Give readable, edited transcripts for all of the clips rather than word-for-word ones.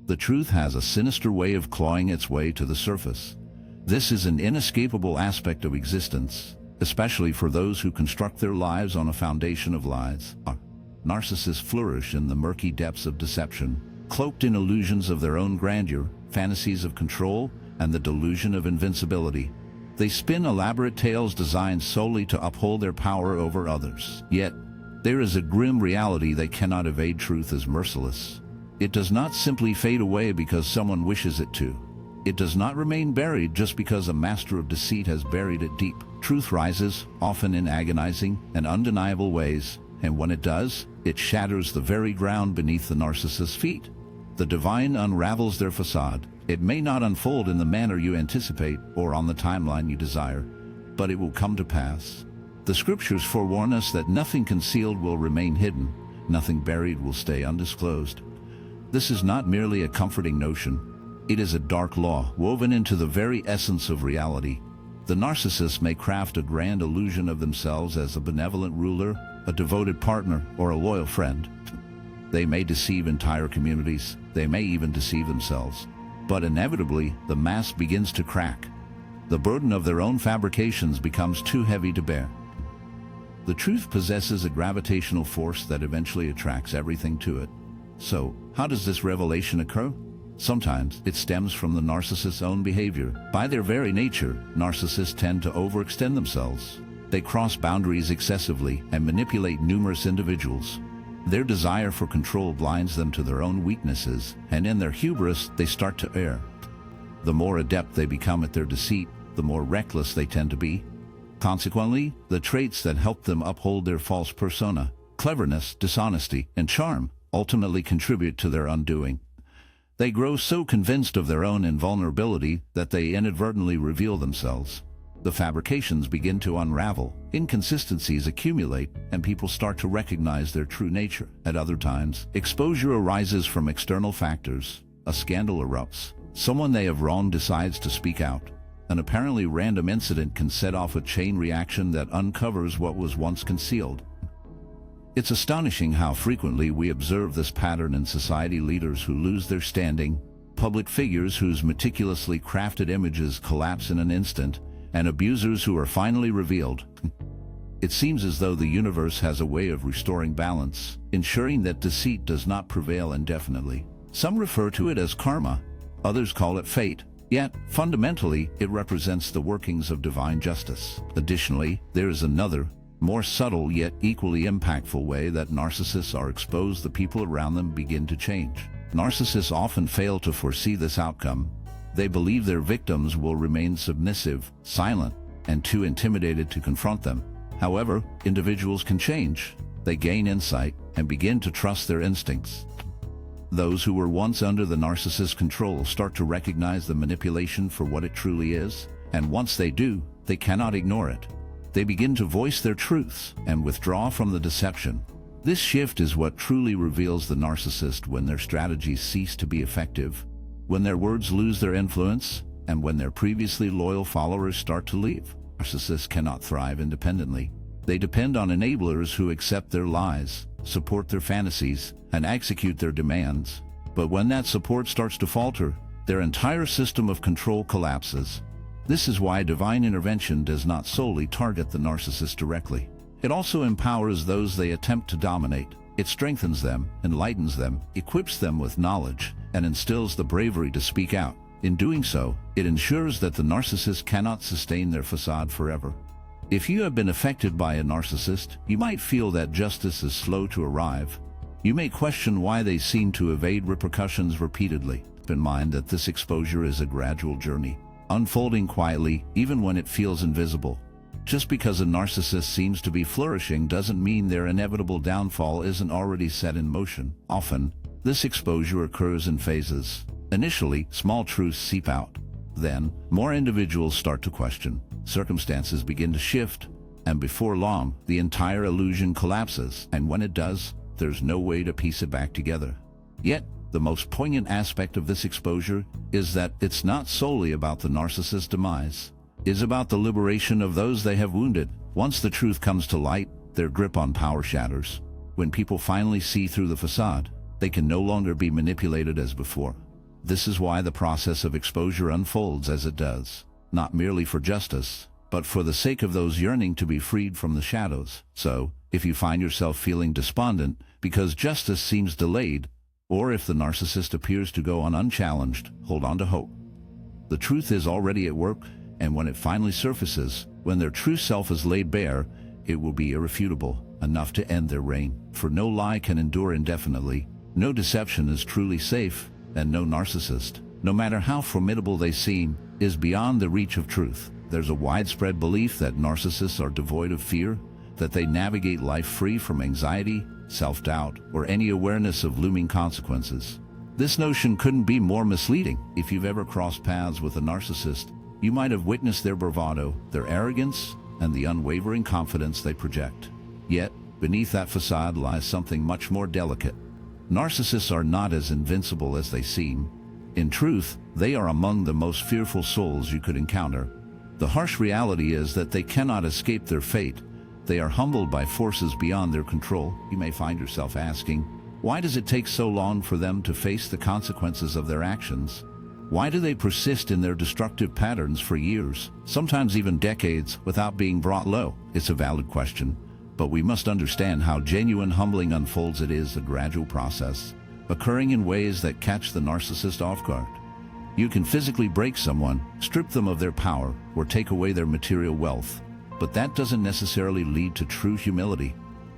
The truth has a sinister way of clawing its way to the surface. This is an inescapable aspect of existence, especially for those who construct their lives on a foundation of lies. Narcissists flourish in the murky depths of deception, cloaked in illusions of their own grandeur, fantasies of control, and the delusion of invincibility. They spin elaborate tales designed solely to uphold their power over others. Yet, there is a grim reality they cannot evade. Truth is merciless. It does not simply fade away because someone wishes it to. It does not remain buried just because a master of deceit has buried it deep. Truth rises, often in agonizing and undeniable ways, and when it does, it shatters the very ground beneath the narcissist's feet. The divine unravels their facade. It may not unfold in the manner you anticipate or on the timeline you desire, but it will come to pass. The scriptures forewarn us that nothing concealed will remain hidden, nothing buried will stay undisclosed. This is not merely a comforting notion. It is a dark law woven into the very essence of reality. The narcissist may craft a grand illusion of themselves as a benevolent ruler, a devoted partner, or a loyal friend. They may deceive entire communities. They may even deceive themselves. But inevitably, the mask begins to crack. The burden of their own fabrications becomes too heavy to bear. The truth possesses a gravitational force that eventually attracts everything to it. So, how does this revelation occur? Sometimes it stems from the narcissist's own behavior. By their very nature, narcissists tend to overextend themselves. They cross boundaries excessively and manipulate numerous individuals. Their desire for control blinds them to their own weaknesses, and in their hubris, they start to err. The more adept they become at their deceit, the more reckless they tend to be. Consequently, the traits that help them uphold their false persona, cleverness, dishonesty, and charm, ultimately contribute to their undoing. They grow so convinced of their own invulnerability that they inadvertently reveal themselves. The fabrications begin to unravel, inconsistencies accumulate, and people start to recognize their true nature. At other times, exposure arises from external factors. A scandal erupts. Someone they have wronged decides to speak out. An apparently random incident can set off a chain reaction that uncovers what was once concealed. It's astonishing how frequently we observe this pattern in society. Leaders who lose their standing, public figures whose meticulously crafted images collapse in an instant, and abusers who are finally revealed. It seems as though the universe has a way of restoring balance, ensuring that deceit does not prevail indefinitely. Some refer to it as karma, others call it fate. Yet, fundamentally, it represents the workings of divine justice. Additionally, there is another, more subtle yet equally impactful way that narcissists are exposed. The people around them begin to change. Narcissists often fail to foresee this outcome. They believe their victims will remain submissive, silent, and too intimidated to confront them. However, individuals can change. They gain insight and begin to trust their instincts. Those who were once under the narcissist's control start to recognize the manipulation for what it truly is, and once they do, they cannot ignore it. They begin to voice their truths and withdraw from the deception. This shift is what truly reveals the narcissist: when their strategies cease to be effective, when their words lose their influence, and when their previously loyal followers start to leave. Narcissists cannot thrive independently. They depend on enablers who accept their lies, support their fantasies, and execute their demands. But when that support starts to falter, their entire system of control collapses. This is why divine intervention does not solely target the narcissist directly. It also empowers those they attempt to dominate. It strengthens them, enlightens them, equips them with knowledge, and instills the bravery to speak out. In doing so, it ensures that the narcissist cannot sustain their facade forever. If you have been affected by a narcissist, you might feel that justice is slow to arrive. You may question why they seem to evade repercussions repeatedly. Keep in mind that this exposure is a gradual journey, unfolding quietly even when it feels invisible. Just because a narcissist seems to be flourishing doesn't mean their inevitable downfall isn't already set in motion. Often, this exposure occurs in phases. Initially, small truths seep out. Then, more individuals start to question. Circumstances begin to shift, and before long, the entire illusion collapses, and when it does, there's no way to piece it back together. Yet, the most poignant aspect of this exposure is that it's not solely about the narcissist's demise. It's about the liberation of those they have wounded. Once the truth comes to light, their grip on power shatters. When people finally see through the facade, they can no longer be manipulated as before. This is why the process of exposure unfolds as it does, not merely for justice, but for the sake of those yearning to be freed from the shadows. So, if you find yourself feeling despondent because justice seems delayed, or if the narcissist appears to go on unchallenged, hold on to hope. The truth is already at work, and when it finally surfaces, when their true self is laid bare, it will be irrefutable, enough to end their reign. For no lie can endure indefinitely, no deception is truly safe, and no narcissist, no matter how formidable they seem, is beyond the reach of truth. There's a widespread belief that narcissists are devoid of fear, that they navigate life free from anxiety, self-doubt, or any awareness of looming consequences. This notion couldn't be more misleading. If you've ever crossed paths with a narcissist, you might have witnessed their bravado, their arrogance, and the unwavering confidence they project. Yet, beneath that facade lies something much more delicate. Narcissists are not as invincible as they seem. In truth, they are among the most fearful souls you could encounter. The harsh reality is that they cannot escape their fate. They are humbled by forces beyond their control. You may find yourself asking, why does it take so long for them to face the consequences of their actions? Why do they persist in their destructive patterns for years, sometimes even decades, without being brought low? It's a valid question, but we must understand how genuine humbling unfolds. It is a gradual process, occurring in ways that catch the narcissist off guard. You can physically break someone, strip them of their power, or take away their material wealth, but that doesn't necessarily lead to true humility.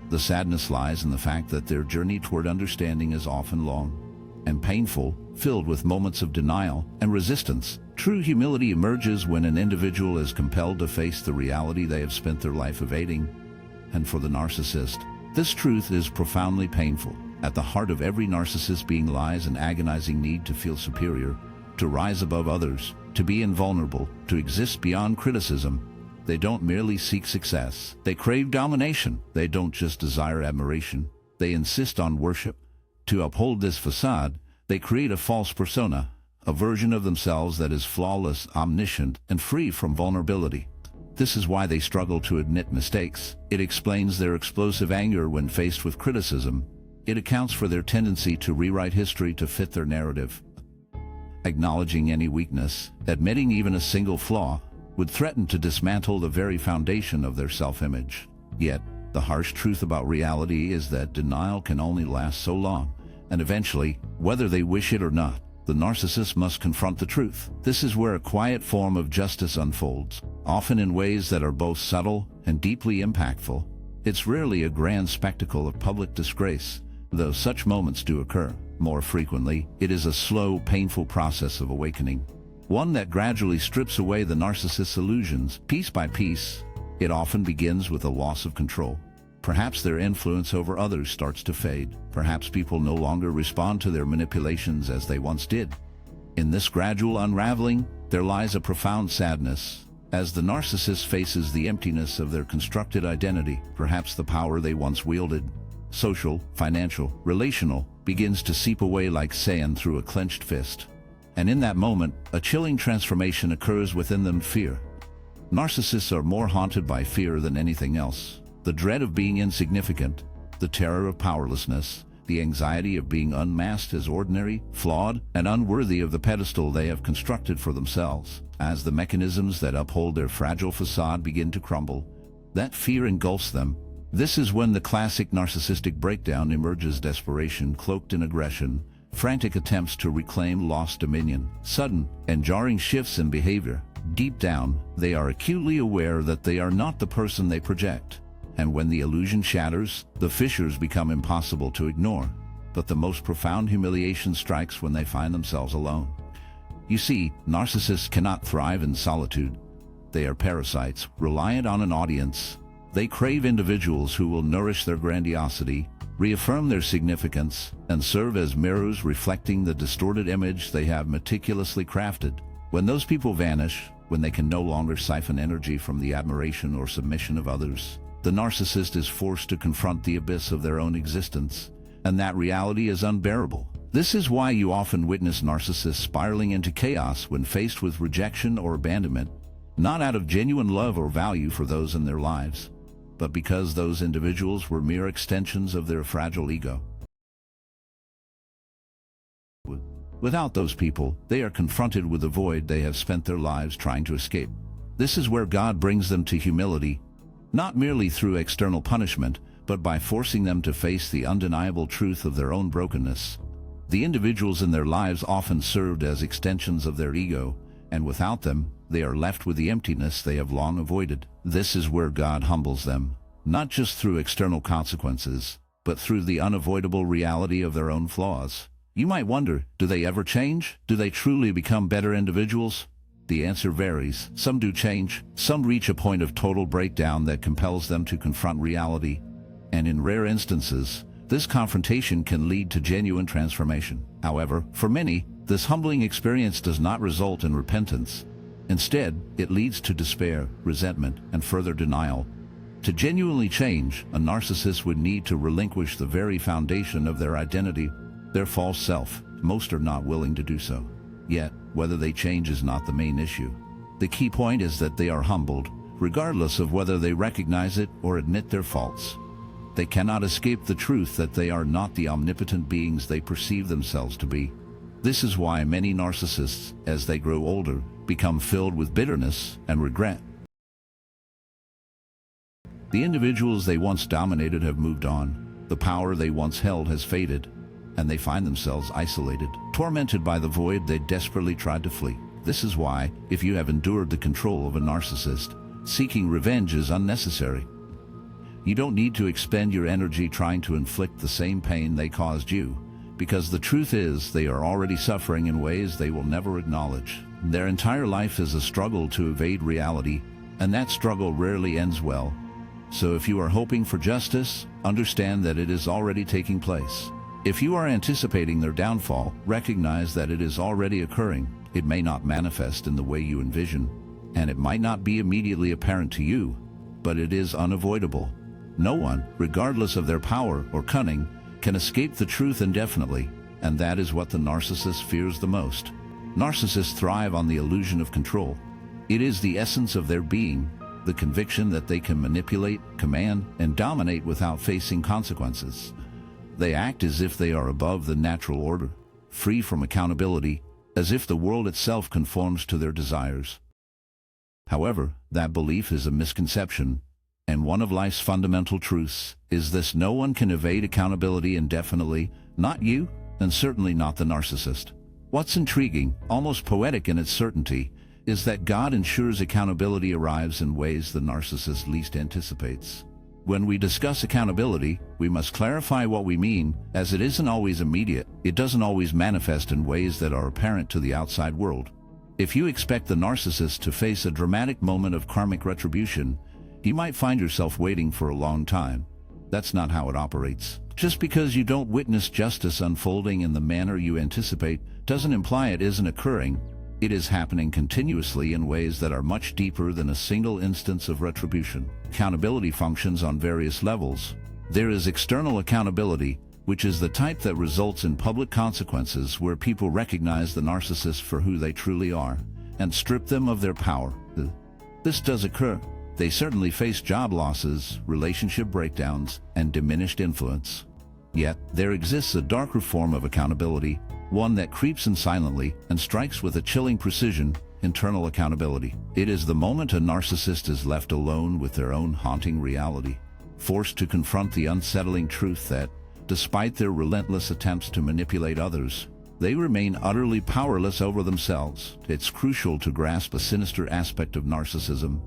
The sadness lies in the fact that their journey toward understanding is often long and painful, filled with moments of denial and resistance. True humility emerges when an individual is compelled to face the reality they have spent their life evading. And for the narcissist, this truth is profoundly painful. At the heart of every narcissist being lies an agonizing need to feel superior, to rise above others, to be invulnerable, to exist beyond criticism. They don't merely seek success. They crave domination. They don't just desire admiration. They insist on worship. To uphold this facade, they create a false persona, a version of themselves that is flawless, omniscient, and free from vulnerability. This is why they struggle to admit mistakes. It explains their explosive anger when faced with criticism. It accounts for their tendency to rewrite history to fit their narrative. Acknowledging any weakness, admitting even a single flaw, would threaten to dismantle the very foundation of their self-image. Yet, the harsh truth about reality is that denial can only last so long, and eventually, whether they wish it or not, the narcissist must confront the truth. This is where a quiet form of justice unfolds, often in ways that are both subtle and deeply impactful. It's rarely a grand spectacle of public disgrace, though such moments do occur. More frequently, it is a slow, painful process of awakening, one that gradually strips away the narcissist's illusions, piece by piece. It often begins with a loss of control. Perhaps their influence over others starts to fade. Perhaps people no longer respond to their manipulations as they once did. In this gradual unraveling, there lies a profound sadness. As the narcissist faces the emptiness of their constructed identity, perhaps the power they once wielded, social, financial, relational, begins to seep away like sand through a clenched fist. And in that moment, a chilling transformation occurs within them: fear. Narcissists are more haunted by fear than anything else. The dread of being insignificant, the terror of powerlessness, the anxiety of being unmasked as ordinary, flawed, and unworthy of the pedestal they have constructed for themselves. As the mechanisms that uphold their fragile facade begin to crumble, that fear engulfs them. This is when the classic narcissistic breakdown emerges: desperation cloaked in aggression, frantic attempts to reclaim lost dominion, sudden and jarring shifts in behavior. Deep down, they are acutely aware that they are not the person they project. And when the illusion shatters, the fissures become impossible to ignore. But the most profound humiliation strikes when they find themselves alone. You see, narcissists cannot thrive in solitude. They are parasites, reliant on an audience. They crave individuals who will nourish their grandiosity, reaffirm their significance, and serve as mirrors reflecting the distorted image they have meticulously crafted. When those people vanish, when they can no longer siphon energy from the admiration or submission of others, the narcissist is forced to confront the abyss of their own existence, and that reality is unbearable. This is why you often witness narcissists spiraling into chaos when faced with rejection or abandonment, not out of genuine love or value for those in their lives, but because those individuals were mere extensions of their fragile ego. Without those people, they are confronted with a void they have spent their lives trying to escape. This is where God brings them to humility, not merely through external punishment, but by forcing them to face the undeniable truth of their own brokenness. The individuals in their lives often served as extensions of their ego, and without them, they are left with the emptiness they have long avoided. This is where God humbles them, not just through external consequences, but through the unavoidable reality of their own flaws. You might wonder, do they ever change? Do they truly become better individuals? The answer varies. Some do change, some reach a point of total breakdown that compels them to confront reality, and in rare instances, this confrontation can lead to genuine transformation. However, for many, this humbling experience does not result in repentance. Instead, it leads to despair, resentment, and further denial. To genuinely change, a narcissist would need to relinquish the very foundation of their identity, their false self. Most are not willing to do so. Yet, whether they change is not the main issue. The key point is that they are humbled, regardless of whether they recognize it or admit their faults. They cannot escape the truth that they are not the omnipotent beings they perceive themselves to be. This is why many narcissists, as they grow older, become filled with bitterness and regret. The individuals they once dominated have moved on, the power they once held has faded, and they find themselves isolated, tormented by the void they desperately tried to flee. This is why, if you have endured the control of a narcissist, seeking revenge is unnecessary. You don't need to expend your energy trying to inflict the same pain they caused you, because the truth is they are already suffering in ways they will never acknowledge. Their entire life is a struggle to evade reality, and that struggle rarely ends well. So if you are hoping for justice, understand that it is already taking place. If you are anticipating their downfall, recognize that it is already occurring. It may not manifest in the way you envision, and it might not be immediately apparent to you, but it is unavoidable. No one, regardless of their power or cunning, can escape the truth indefinitely, and that is what the narcissist fears the most. Narcissists thrive on the illusion of control. It is the essence of their being, the conviction that they can manipulate, command, and dominate without facing consequences. They act as if they are above the natural order, free from accountability, as if the world itself conforms to their desires. However, that belief is a misconception, and one of life's fundamental truths is this: no one can evade accountability indefinitely, not you, and certainly not the narcissist. What's intriguing, almost poetic in its certainty, is that God ensures accountability arrives in ways the narcissist least anticipates. When we discuss accountability, we must clarify what we mean, as it isn't always immediate. It doesn't always manifest in ways that are apparent to the outside world. If you expect the narcissist to face a dramatic moment of karmic retribution, you might find yourself waiting for a long time. That's not how it operates. Just because you don't witness justice unfolding in the manner you anticipate doesn't imply it isn't occurring. It is happening continuously in ways that are much deeper than a single instance of retribution. Accountability functions on various levels. There is external accountability, which is the type that results in public consequences where people recognize the narcissist for who they truly are and strip them of their power. This does occur. They certainly face job losses, relationship breakdowns, and diminished influence. Yet, there exists a darker form of accountability, one that creeps in silently and strikes with a chilling precision: internal accountability. It is the moment a narcissist is left alone with their own haunting reality, forced to confront the unsettling truth that, despite their relentless attempts to manipulate others, they remain utterly powerless over themselves. It's crucial to grasp a sinister aspect of narcissism.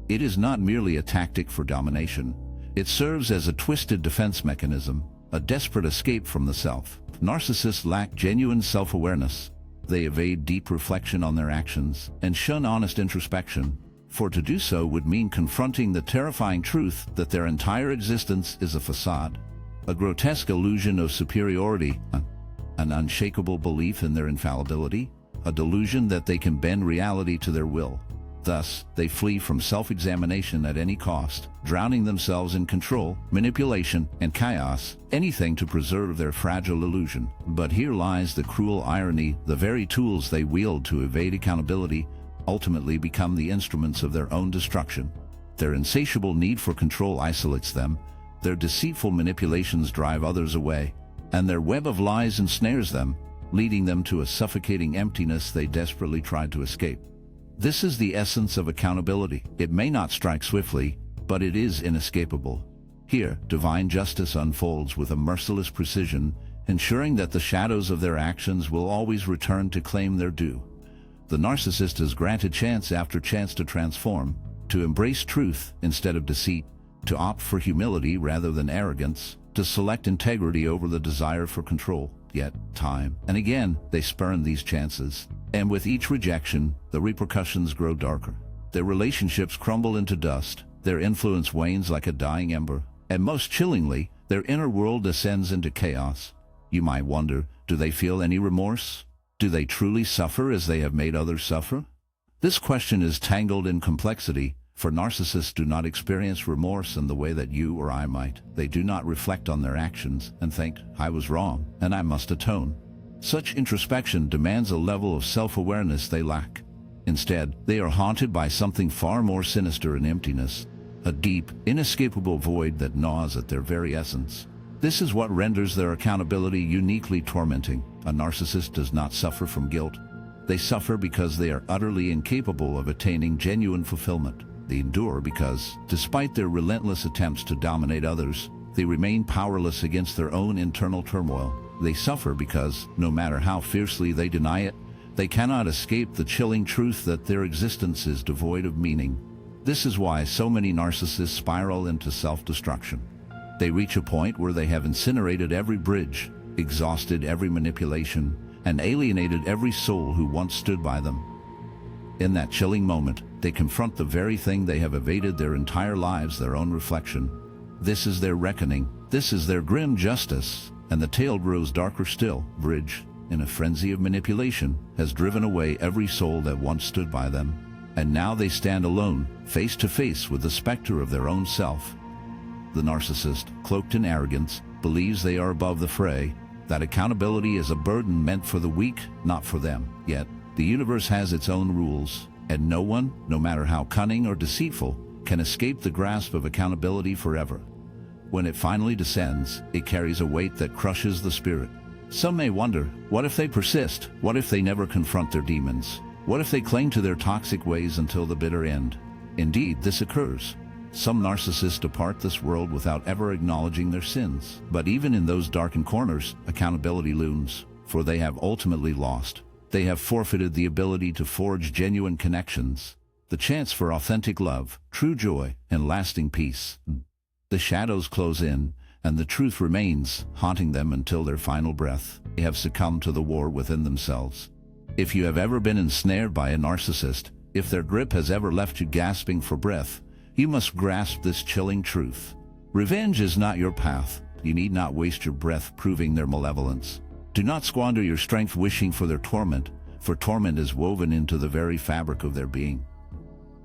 It is not merely a tactic for domination. It serves as a twisted defense mechanism, a desperate escape from the self. Narcissists lack genuine self-awareness. They evade deep reflection on their actions and shun honest introspection, for to do so would mean confronting the terrifying truth that their entire existence is a facade, a grotesque illusion of superiority, an unshakable belief in their infallibility, a delusion that they can bend reality to their will. Thus, they flee from self-examination at any cost, drowning themselves in control, manipulation, and chaos, anything to preserve their fragile illusion. But here lies the cruel irony: the very tools they wield to evade accountability ultimately become the instruments of their own destruction. Their insatiable need for control isolates them, their deceitful manipulations drive others away, and their web of lies ensnares them. leading them to a suffocating emptiness they desperately tried to escape. This is the essence of accountability. It may not strike swiftly, but it is inescapable. Here, divine justice unfolds with a merciless precision, ensuring that the shadows of their actions will always return to claim their due. The narcissist is granted chance after chance to transform, to embrace truth instead of deceit, to opt for humility rather than arrogance, to select integrity over the desire for control. Yet, time and again, they spurn these chances, and with each rejection, the repercussions grow darker. Their relationships crumble into dust, their influence wanes like a dying ember, and most chillingly, their inner world descends into chaos. You might wonder, do they feel any remorse? Do they truly suffer as they have made others suffer? This question is tangled in complexity, for narcissists do not experience remorse in the way that you or I might. They do not reflect on their actions and think, I was wrong, and I must atone. Such introspection demands a level of self-awareness they lack. Instead, they are haunted by something far more sinister and emptiness, a deep, inescapable void that gnaws at their very essence. This is what renders their accountability uniquely tormenting. A narcissist does not suffer from guilt. They suffer because they are utterly incapable of attaining genuine fulfillment. They endure because, despite their relentless attempts to dominate others, they remain powerless against their own internal turmoil. They suffer because, no matter how fiercely they deny it, they cannot escape the chilling truth that their existence is devoid of meaning. This is why so many narcissists spiral into self-destruction. They reach a point where they have incinerated every bridge, exhausted every manipulation, and alienated every soul who once stood by them. In that chilling moment, they confront the very thing they have evaded their entire lives, their own reflection. This is their reckoning. This is their grim justice. And the tale grows darker still. Bridge, in a frenzy of manipulation, has driven away every soul that once stood by them. And now they stand alone, face to face with the specter of their own self. The narcissist, cloaked in arrogance, believes they are above the fray, that accountability is a burden meant for the weak, not for them. Yet, the universe has its own rules, and no one, no matter how cunning or deceitful, can escape the grasp of accountability forever. When it finally descends, it carries a weight that crushes the spirit. Some may wonder, what if they persist? What if they never confront their demons? What if they cling to their toxic ways until the bitter end? Indeed, this occurs. Some narcissists depart this world without ever acknowledging their sins. But even in those darkened corners, accountability looms, for they have ultimately lost. They have forfeited the ability to forge genuine connections, the chance for authentic love, true joy, and lasting peace. The shadows close in, and the truth remains, haunting them until their final breath. They have succumbed to the war within themselves. If you have ever been ensnared by a narcissist, if their grip has ever left you gasping for breath, you must grasp this chilling truth. Revenge is not your path. You need not waste your breath proving their malevolence. Do not squander your strength wishing for their torment, for torment is woven into the very fabric of their being.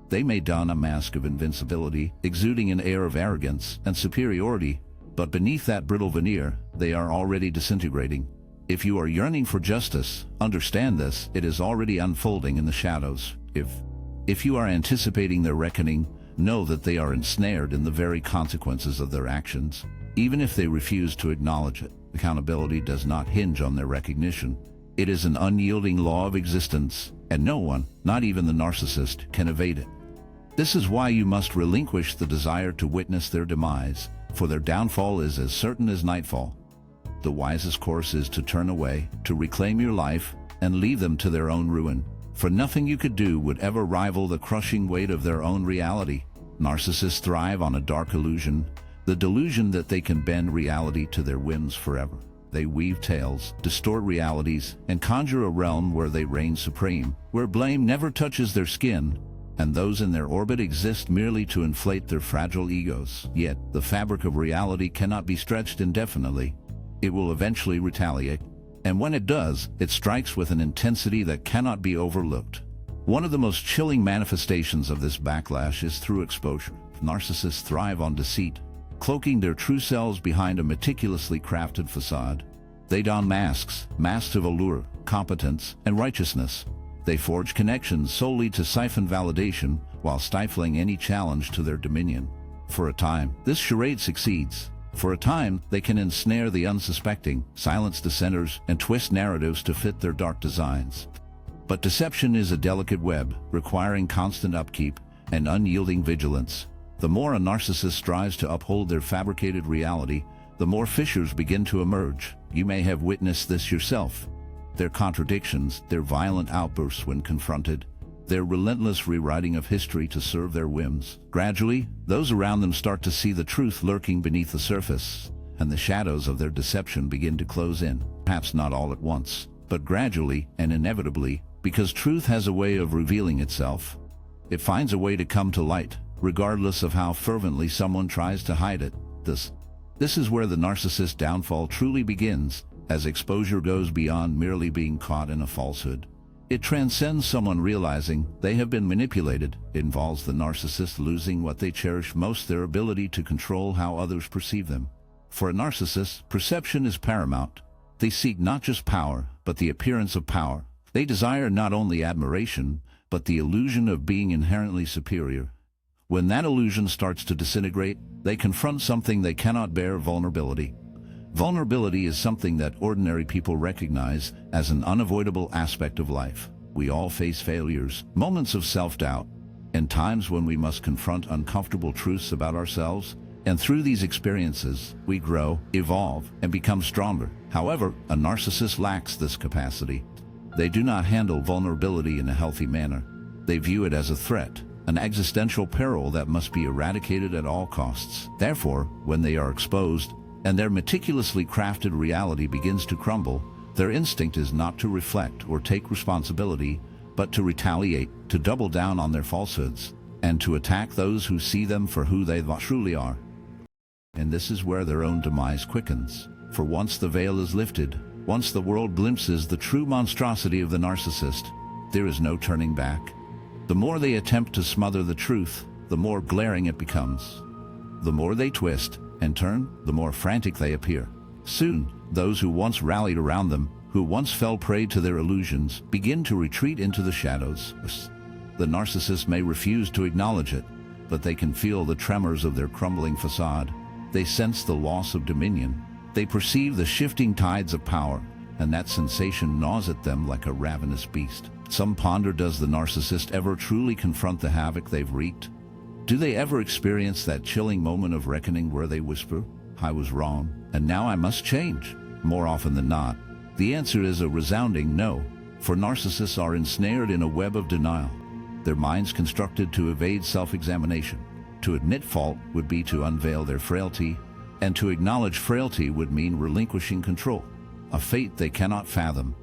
They may don a mask of invincibility, exuding an air of arrogance and superiority, but beneath that brittle veneer, they are already disintegrating. If you are yearning for justice, understand this, it is already unfolding in the shadows. If you are anticipating their reckoning, know that they are ensnared in the very consequences of their actions, even if they refuse to acknowledge it. Accountability does not hinge on their recognition. It is an unyielding law of existence, and no one, not even the narcissist, can evade it. This is why you must relinquish the desire to witness their demise, for their downfall is as certain as nightfall. The wisest course is to turn away, to reclaim your life, and leave them to their own ruin, for nothing you could do would ever rival the crushing weight of their own reality. Narcissists thrive on a dark illusion, the delusion that they can bend reality to their whims forever. They weave tales, distort realities, and conjure a realm where they reign supreme, where blame never touches their skin, and those in their orbit exist merely to inflate their fragile egos. Yet, the fabric of reality cannot be stretched indefinitely. It will eventually retaliate, and when it does, it strikes with an intensity that cannot be overlooked. One of the most chilling manifestations of this backlash is through exposure. Narcissists thrive on deceit, cloaking their true selves behind a meticulously crafted facade. They don masks of allure, competence, and righteousness. They forge connections solely to siphon validation while stifling any challenge to their dominion. For a time, this charade succeeds, For a time, they can ensnare the unsuspecting, silence dissenters, and twist narratives to fit their dark designs. But deception is a delicate web, requiring constant upkeep and unyielding vigilance. The more a narcissist strives to uphold their fabricated reality, the more fissures begin to emerge. You may have witnessed this yourself. Their contradictions, their violent outbursts when confronted, their relentless rewriting of history to serve their whims. Gradually, those around them start to see the truth lurking beneath the surface, and the shadows of their deception begin to close in. Perhaps not all at once, but gradually and inevitably, because truth has a way of revealing itself. It finds a way to come to light, regardless of how fervently someone tries to hide it. This is where the narcissist's downfall truly begins, as exposure goes beyond merely being caught in a falsehood. It transcends someone realizing they have been manipulated. It involves the narcissist losing what they cherish most, their ability to control how others perceive them. For a narcissist, perception is paramount. They seek not just power, but the appearance of power. They desire not only admiration, but the illusion of being inherently superior. When that illusion starts to disintegrate, they confront something they cannot bear: vulnerability. Vulnerability is something that ordinary people recognize as an unavoidable aspect of life. We all face failures, moments of self-doubt, and times when we must confront uncomfortable truths about ourselves. And through these experiences, we grow, evolve, and become stronger. However, a narcissist lacks this capacity. They do not handle vulnerability in a healthy manner. They view it as a threat, an existential peril that must be eradicated at all costs. Therefore, when they are exposed, and their meticulously crafted reality begins to crumble, their instinct is not to reflect or take responsibility, but to retaliate, to double down on their falsehoods, and to attack those who see them for who they truly are. And this is where their own demise quickens. For once the veil is lifted, once the world glimpses the true monstrosity of the narcissist, there is no turning back. The more they attempt to smother the truth, the more glaring it becomes. The more they twist and turn, the more frantic they appear. Soon, those who once rallied around them, who once fell prey to their illusions, begin to retreat into the shadows. The narcissist may refuse to acknowledge it, but they can feel the tremors of their crumbling facade. They sense the loss of dominion. They perceive the shifting tides of power, and that sensation gnaws at them like a ravenous beast. Some ponder, does the narcissist ever truly confront the havoc they've wreaked? Do they ever experience that chilling moment of reckoning where they whisper, "I was wrong, and now I must change"? More often than not, the answer is a resounding no, for narcissists are ensnared in a web of denial. Their minds constructed to evade self-examination. To admit fault would be to unveil their frailty, and to acknowledge frailty would mean relinquishing control, a fate they cannot fathom.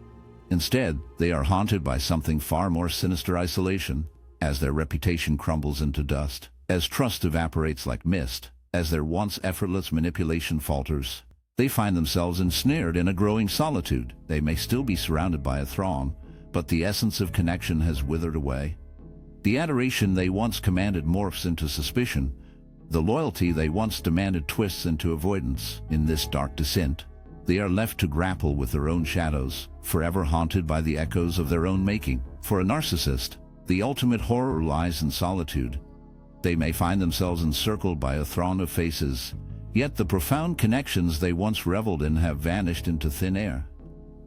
Instead, they are haunted by something far more sinister: isolation. As their reputation crumbles into dust, as trust evaporates like mist, as their once effortless manipulation falters, they find themselves ensnared in a growing solitude. They may still be surrounded by a throng, but the essence of connection has withered away. The adoration they once commanded morphs into suspicion. The loyalty they once demanded twists into avoidance. In this dark descent, they are left to grapple with their own shadows, forever haunted by the echoes of their own making. For a narcissist, the ultimate horror lies in solitude. They may find themselves encircled by a throng of faces, yet the profound connections they once reveled in have vanished into thin air.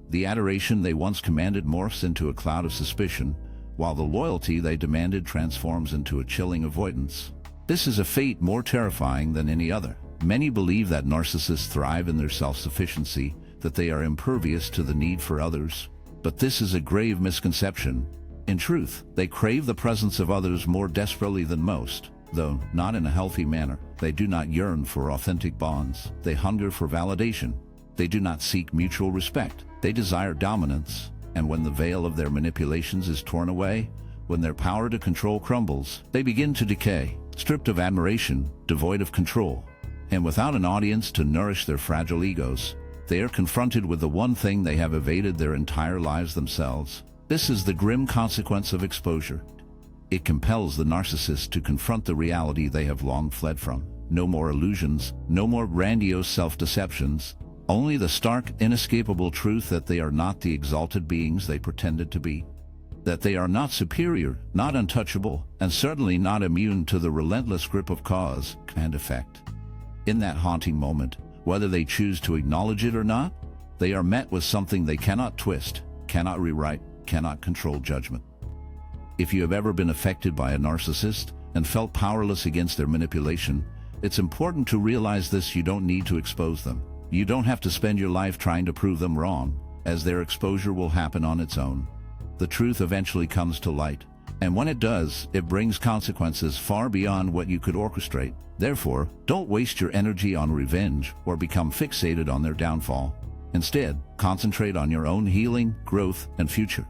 The adoration they once commanded morphs into a cloud of suspicion, while the loyalty they demanded transforms into a chilling avoidance. This is a fate more terrifying than any other. Many believe that narcissists thrive in their self-sufficiency, that they are impervious to the need for others. But this is a grave misconception. In truth, they crave the presence of others more desperately than most, though not in a healthy manner. They do not yearn for authentic bonds. They hunger for validation. They do not seek mutual respect. They desire dominance. And when the veil of their manipulations is torn away, when their power to control crumbles, they begin to decay, stripped of admiration, devoid of control. And without an audience to nourish their fragile egos, they are confronted with the one thing they have evaded their entire lives: themselves. This is the grim consequence of exposure. It compels the narcissist to confront the reality they have long fled from. No more illusions, no more grandiose self-deceptions, only the stark, inescapable truth that they are not the exalted beings they pretended to be. That they are not superior, not untouchable, and certainly not immune to the relentless grip of cause and effect. In that haunting moment, whether they choose to acknowledge it or not, they are met with something they cannot twist, cannot rewrite, cannot control: judgment. If you have ever been affected by a narcissist and felt powerless against their manipulation, it's important to realize this: you don't need to expose them. You don't have to spend your life trying to prove them wrong, as their exposure will happen on its own. The truth eventually comes to light, and when it does, it brings consequences far beyond what you could orchestrate. Therefore, don't waste your energy on revenge or become fixated on their downfall. Instead, concentrate on your own healing, growth, and future.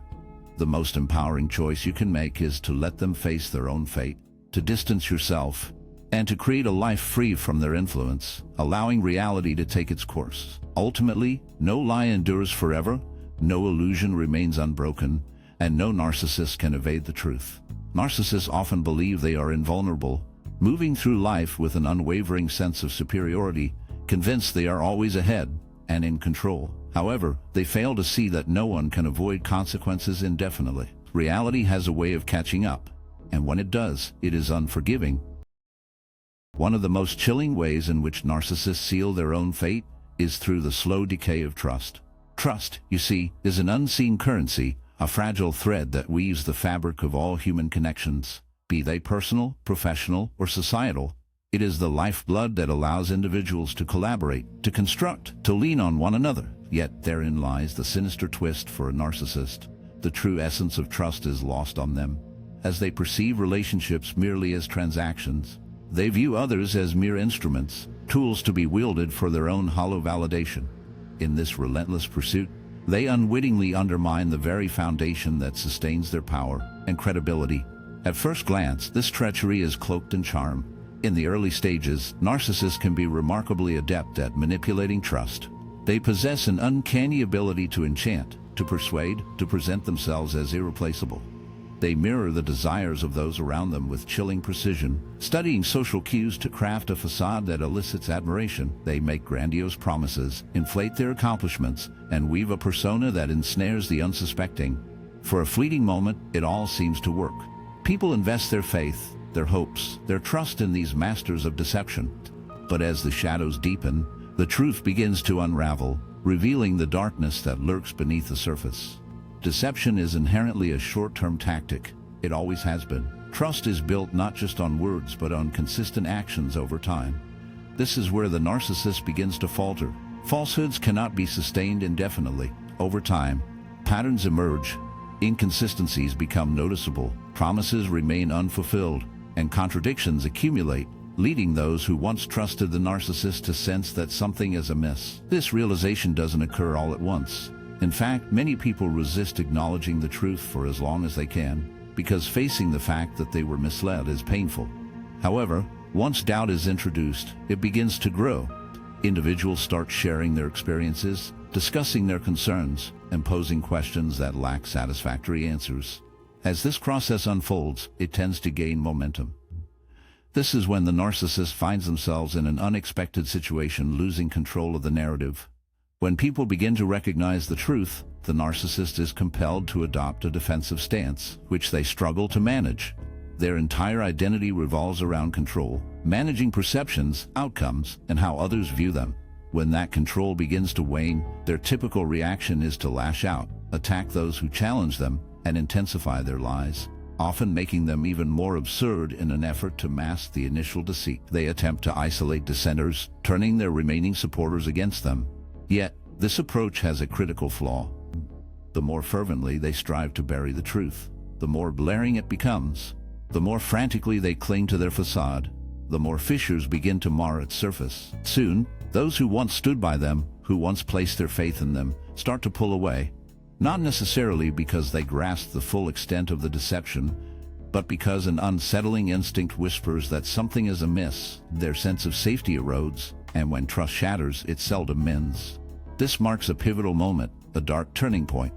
The most empowering choice you can make is to let them face their own fate, to distance yourself, and to create a life free from their influence, allowing reality to take its course. Ultimately, no lie endures forever, no illusion remains unbroken, and no narcissist can evade the truth. Narcissists often believe they are invulnerable, moving through life with an unwavering sense of superiority, convinced they are always ahead and in control. However, they fail to see that no one can avoid consequences indefinitely. Reality has a way of catching up, and when it does, it is unforgiving. One of the most chilling ways in which narcissists seal their own fate is through the slow decay of trust. Trust, you see, is an unseen currency, a fragile thread that weaves the fabric of all human connections, be they personal, professional, or societal. It is the lifeblood that allows individuals to collaborate, to construct, to lean on one another. Yet therein lies the sinister twist for a narcissist. The true essence of trust is lost on them, as they perceive relationships merely as transactions. They view others as mere instruments, tools to be wielded for their own hollow validation. In this relentless pursuit, they unwittingly undermine the very foundation that sustains their power and credibility. At first glance, this treachery is cloaked in charm. In the early stages, narcissists can be remarkably adept at manipulating trust. They possess an uncanny ability to enchant, to persuade, to present themselves as irreplaceable. They mirror the desires of those around them with chilling precision, studying social cues to craft a facade that elicits admiration. They make grandiose promises, inflate their accomplishments, and weave a persona that ensnares the unsuspecting. For a fleeting moment, it all seems to work. People invest their faith, their hopes, their trust in these masters of deception. But as the shadows deepen, the truth begins to unravel, revealing the darkness that lurks beneath the surface. Deception is inherently a short-term tactic. It always has been. Trust is built not just on words but on consistent actions over time. This is where the narcissist begins to falter. Falsehoods cannot be sustained indefinitely. Over time, patterns emerge, inconsistencies become noticeable, promises remain unfulfilled, and contradictions accumulate, leading those who once trusted the narcissist to sense that something is amiss. This realization doesn't occur all at once. In fact, many people resist acknowledging the truth for as long as they can, because facing the fact that they were misled is painful. However, once doubt is introduced, it begins to grow. Individuals start sharing their experiences, discussing their concerns, and posing questions that lack satisfactory answers. As this process unfolds, it tends to gain momentum. This is when the narcissist finds themselves in an unexpected situation, losing control of the narrative. When people begin to recognize the truth, the narcissist is compelled to adopt a defensive stance, which they struggle to manage. Their entire identity revolves around control, managing perceptions, outcomes, and how others view them. When that control begins to wane, their typical reaction is to lash out, attack those who challenge them, and intensify their lies, often making them even more absurd in an effort to mask the initial deceit. They attempt to isolate dissenters, turning their remaining supporters against them. Yet, this approach has a critical flaw. The more fervently they strive to bury the truth, the more blaring it becomes. The more frantically they cling to their facade, the more fissures begin to mar its surface. Soon, those who once stood by them, who once placed their faith in them, start to pull away, not necessarily because they grasp the full extent of the deception, but because an unsettling instinct whispers that something is amiss. Their sense of safety erodes, and when trust shatters, it seldom mends. This marks a pivotal moment, a dark turning point.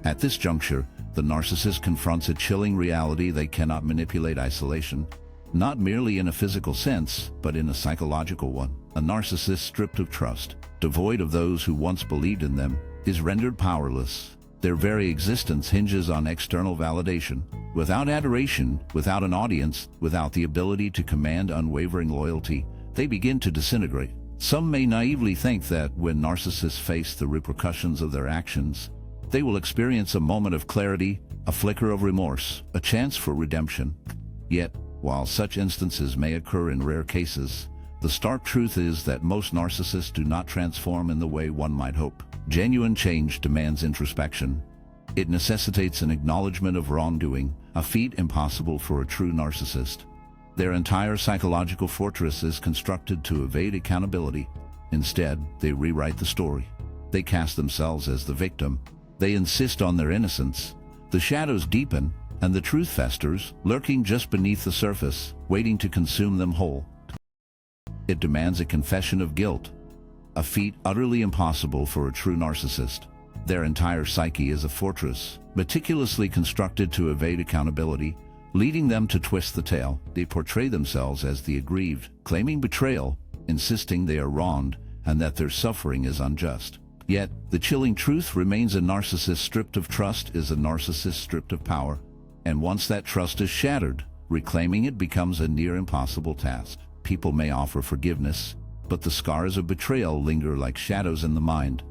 At this juncture, the narcissist confronts a chilling reality: they cannot manipulate isolation, not merely in a physical sense, but in a psychological one. A narcissist stripped of trust, devoid of those who once believed in them, is rendered powerless. Their very existence hinges on external validation. Without adoration, without an audience, without the ability to command unwavering loyalty, they begin to disintegrate. Some may naively think that when narcissists face the repercussions of their actions, they will experience a moment of clarity, a flicker of remorse, a chance for redemption. Yet, while such instances may occur in rare cases, the stark truth is that most narcissists do not transform in the way one might hope. Genuine change demands introspection. It necessitates an acknowledgement of wrongdoing, a feat impossible for a true narcissist. Their entire psychological fortress is constructed to evade accountability. Instead, they rewrite the story. They cast themselves as the victim. They insist on their innocence. The shadows deepen, and the truth festers, lurking just beneath the surface, waiting to consume them whole. It demands a confession of guilt, a feat utterly impossible for a true narcissist. Their entire psyche is a fortress, meticulously constructed to evade accountability, leading them to twist the tale. They portray themselves as the aggrieved, claiming betrayal, insisting they are wronged, and that their suffering is unjust. Yet, the chilling truth remains: a narcissist stripped of trust is a narcissist stripped of power. And once that trust is shattered, reclaiming it becomes a near impossible task. People may offer forgiveness, but the scars of betrayal linger like shadows in the mind.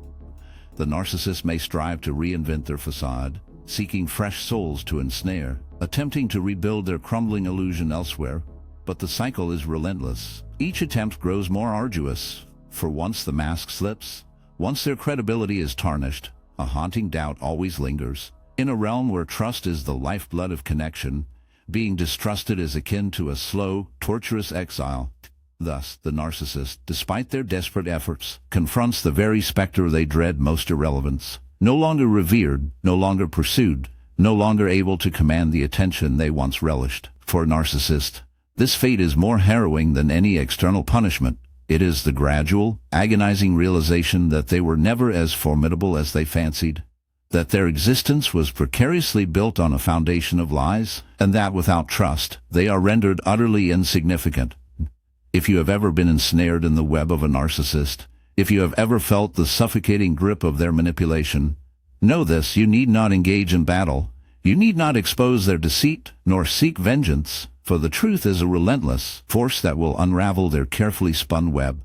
The narcissist may strive to reinvent their facade, seeking fresh souls to ensnare, attempting to rebuild their crumbling illusion elsewhere, but the cycle is relentless. Each attempt grows more arduous, for once the mask slips, once their credibility is tarnished, a haunting doubt always lingers. In a realm where trust is the lifeblood of connection, being distrusted is akin to a slow, torturous exile. Thus, the narcissist, despite their desperate efforts, confronts the very specter they dread most: irrelevance. No longer revered, no longer pursued, no longer able to command the attention they once relished. For a narcissist, this fate is more harrowing than any external punishment. It is the gradual, agonizing realization that they were never as formidable as they fancied, that their existence was precariously built on a foundation of lies, and that without trust, they are rendered utterly insignificant. If you have ever been ensnared in the web of a narcissist, if you have ever felt the suffocating grip of their manipulation, know this: you need not engage in battle. You need not expose their deceit, nor seek vengeance, for the truth is a relentless force that will unravel their carefully spun web.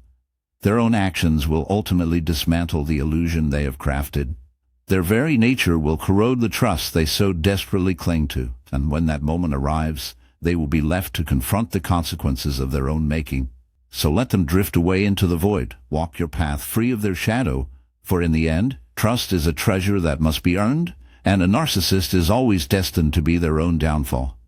Their own actions will ultimately dismantle the illusion they have crafted. Their very nature will corrode the trust they so desperately cling to, and when that moment arrives, they will be left to confront the consequences of their own making. So let them drift away into the void. Walk your path free of their shadow, for in the end, trust is a treasure that must be earned, and a narcissist is always destined to be their own downfall.